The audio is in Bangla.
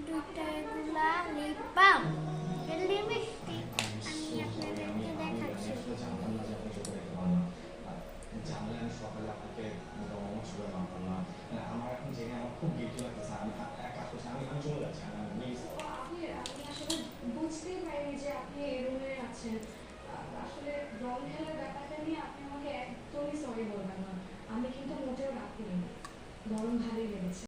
দুইটা এগুলা লিপ বাম লিপস্টিক আমি আপনাদেরকে দেখাচ্ছি। সকালে আপনাকে আমার এখন জেনে আমার খুব গিল্টি লাগতেছে। আমি এক কাজ করছি, আমি চলে যাচ্ছি। আমি আসলে বুঝতেই পারিনি যে আপনি এই রুমে আছেন। আসলে রং খেলার ব্যাপারটা নিয়ে আপনি আমাকে একদমই সরি বলবেন না। আমি কিন্তু মোটেও রাখিনি, বরং ভালোই লেগেছে।